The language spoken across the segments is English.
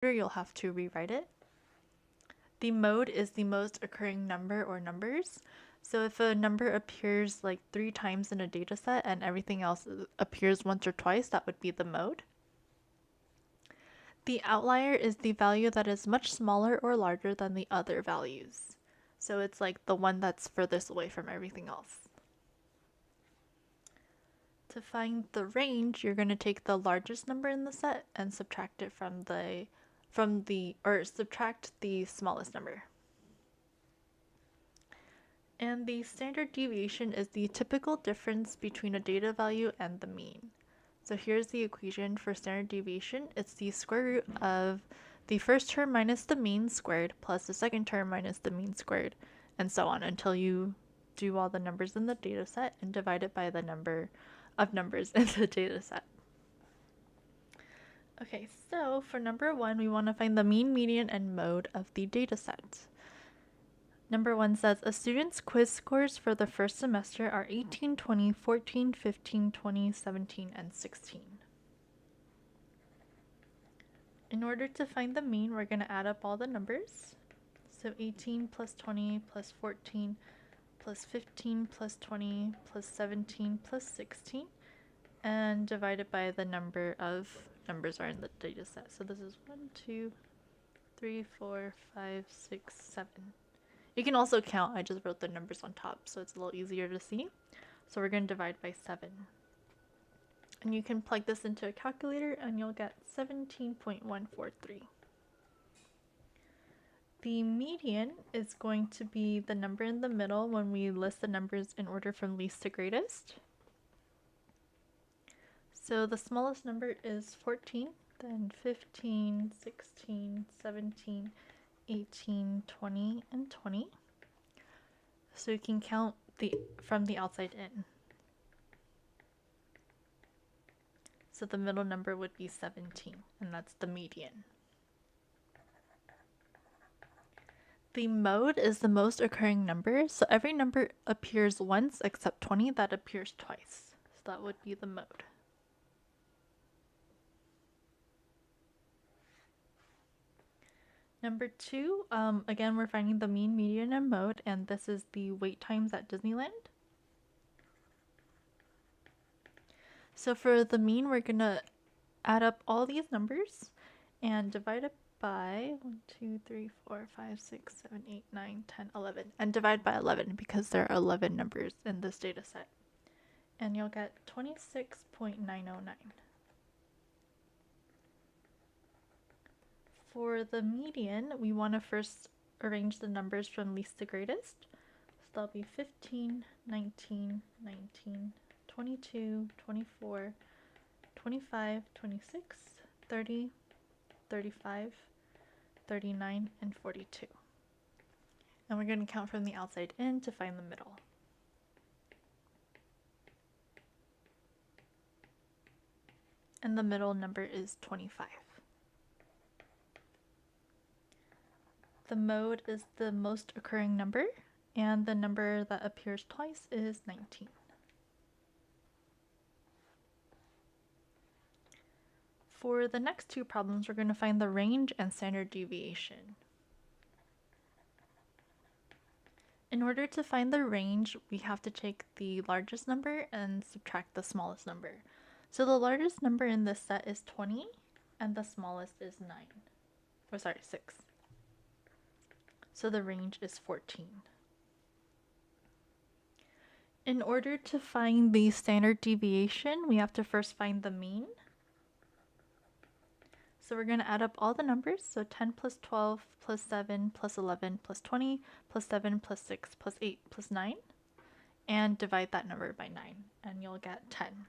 you'll have to rewrite it. The mode is the most occurring number or numbers. So if a number appears like 3 times in a data set and everything else appears once or twice, that would be the mode. The outlier is the value that is much smaller or larger than the other values. So it's like the one that's furthest away from everything else. To find the range, you're going to take the largest number in the set and subtract it subtract the smallest number. And the standard deviation is the typical difference between a data value and the mean. So here's the equation for standard deviation. It's the square root of the first term minus the mean squared plus the second term minus the mean squared, and so on until you do all the numbers in the data set and divide it by the number of numbers in the data set. Okay, so for number 1, we want to find the mean, median, and mode of the data set. Number 1 says a student's quiz scores for the first semester are 18, 20, 14, 15, 20, 17, and 16. In order to find the mean, we're going to add up all the numbers. So 18 plus 20 plus 14 plus 15 plus 20 plus 17 plus 16, and divide it by the number of numbers are in the data set. So this is 1, 2, 3, 4, 5, 6, 7. You can also count. I just wrote the numbers on top, so it's a little easier to see. So we're going to divide by 7. And you can plug this into a calculator and you'll get 17.143. The median is going to be the number in the middle when we list the numbers in order from least to greatest. So the smallest number is 14, then 15, 16, 17, 18, 20, and 20. So you can count from the outside in. So the middle number would be 17, and that's the median. The mode is the most occurring number, so every number appears once except 20 that appears twice. So that would be the mode. Number 2, again, we're finding the mean, median, and mode, and this is the wait times at Disneyland. So for the mean, we're going to add up all these numbers and divide it by 1, 2, 3, 4, 5, 6, 7, 8, 9, 10, 11, and divide by 11 because there are 11 numbers in this data set. And you'll get 26.909. For the median, we want to first arrange the numbers from least to greatest. So that'll be 15, 19, 19, 22, 24, 25, 26, 30, 35, 39, and 42. And we're going to count from the outside in to find the middle. And the middle number is 25. The mode is the most occurring number, and the number that appears twice is 19. For the next two problems, we're going to find the range and standard deviation. In order to find the range, we have to take the largest number and subtract the smallest number. So the largest number in this set is 20, and the smallest is 6. So the range is 14. In order to find the standard deviation, we have to first find the mean. So we're going to add up all the numbers. So 10 plus 12 plus 7 plus 11 plus 20 plus 7 plus 6 plus 8 plus 9. And divide that number by 9. And you'll get 10.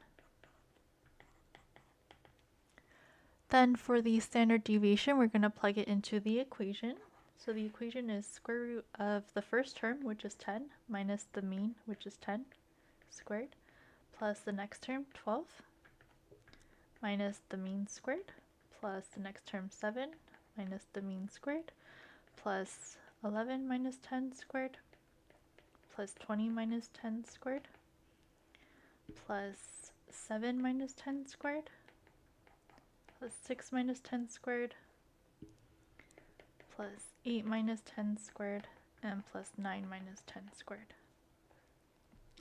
Then for the standard deviation, we're going to plug it into the equation. So the equation is square root of the first term, which is 10, minus the mean, which is 10 squared, plus the next term, 12, minus the mean squared, plus the next term, 7, minus the mean squared, plus 11 minus 10 squared, plus 20 minus 10 squared, plus 7 minus 10 squared, plus 6 minus 10 squared, plus 8 minus 10 squared, and plus 9 minus 10 squared.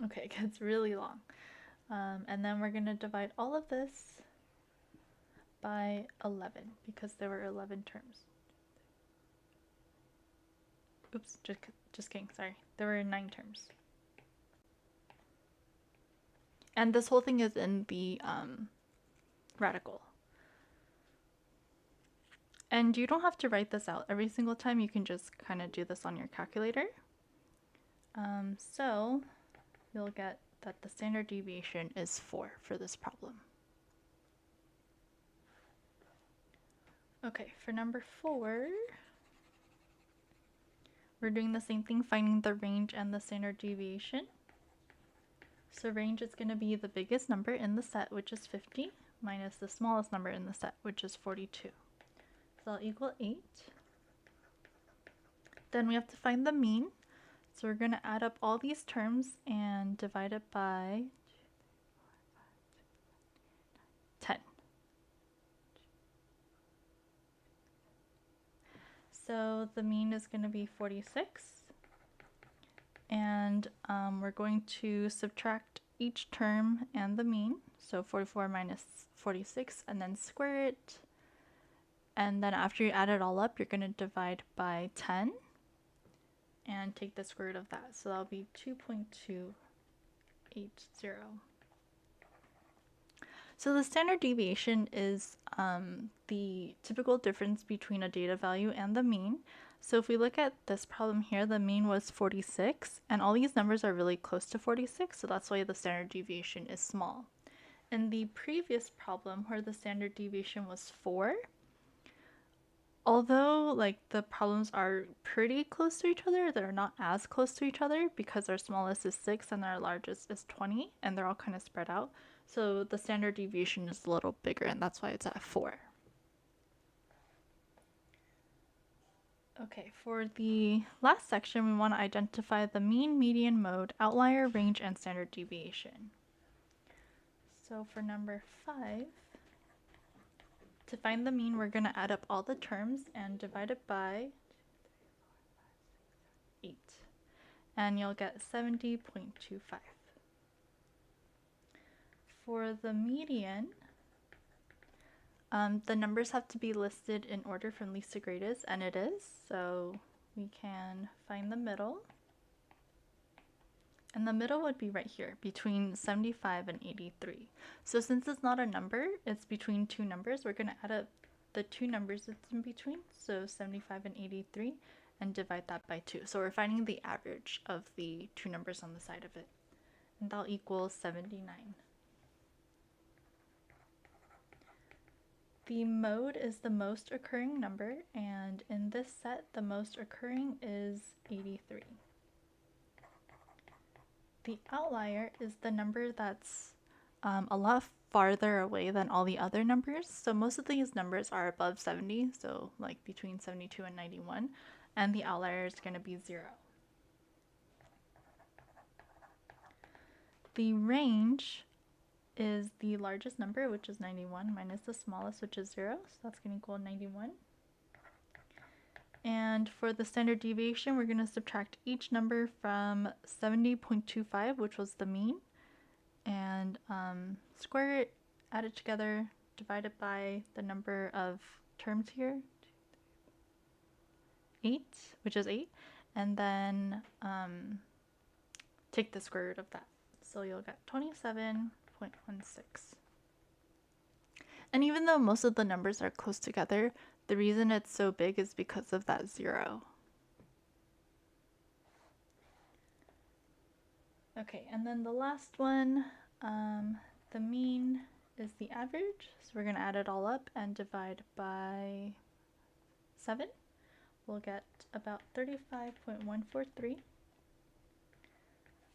Okay, it gets really long. And then we're going to divide all of this by 11 because there were 11 terms. Oops, just kidding, sorry. There were 9 terms. And this whole thing is in the radical. And you don't have to write this out every single time. You can just kind of do this on your calculator. So you'll get that the standard deviation is 4 for this problem. Okay, for number 4, we're doing the same thing, finding the range and the standard deviation. So range is going to be the biggest number in the set, which is 50, minus the smallest number in the set, which is 42. So that'll equal 8. Then we have to find the mean. So we're going to add up all these terms and divide it by 10. So the mean is going to be 46. And we're going to subtract each term and the mean. So 44 minus 46, and then square it. And then after you add it all up, you're going to divide by 10 and take the square root of that. So that'll be 2.280. So the standard deviation is the typical difference between a data value and the mean. So if we look at this problem here, the mean was 46, and all these numbers are really close to 46, so that's why the standard deviation is small. In the previous problem, where the standard deviation was 4, although like the problems are pretty close to each other, they're not as close to each other because our smallest is 6 and our largest is 20, and they're all kind of spread out. So the standard deviation is a little bigger, and that's why it's at 4. Okay, for the last section, we want to identify the mean, median, mode, outlier, range, and standard deviation. So for number 5, to find the mean, we're going to add up all the terms and divide it by 8. And you'll get 70.25. For the median, the numbers have to be listed in order from least to greatest, and it is. So we can find the middle. And the middle would be right here, between 75 and 83. So since it's not a number, it's between two numbers, we're going to add up the two numbers that's in between, so 75 and 83, and divide that by 2. So we're finding the average of the two numbers on the side of it. And that'll equal 79. The mode is the most occurring number, and in this set, the most occurring is 83. The outlier is the number that's a lot farther away than all the other numbers. So most of these numbers are above 70, so like between 72 and 91, and the outlier is going to be 0. The range is the largest number, which is 91, minus the smallest, which is 0, so that's going to equal 91. And for the standard deviation, we're going to subtract each number from 70.25, which was the mean, and square it, add it together, divide it by the number of terms here, 8, which is 8, and then take the square root of that. So you'll get 27.16. And even though most of the numbers are close together, the reason it's so big is because of that 0. Okay, and then the last one, the mean is the average. So we're going to add it all up and divide by 7. We'll get about 35.143.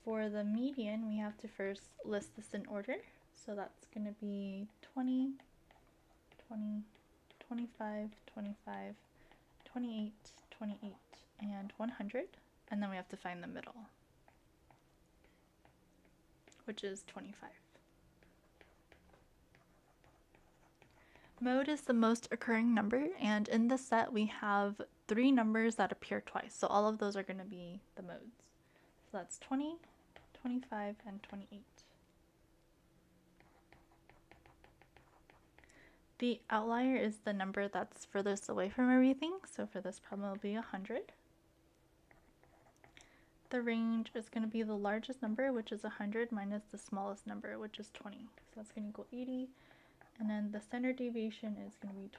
For the median, we have to first list this in order. So that's going to be 20, 20, 25, 25, 28, 28, and 100. And then we have to find the middle, which is 25. Mode is the most occurring number, and in the set we have 3 numbers that appear twice. So all of those are going to be the modes. So that's 20, 25, and 28. The outlier is the number that's furthest away from everything. So for this problem, it'll be 100. The range is going to be the largest number, which is 100, minus the smallest number, which is 20. So that's going to equal 80. And then the standard deviation is going to be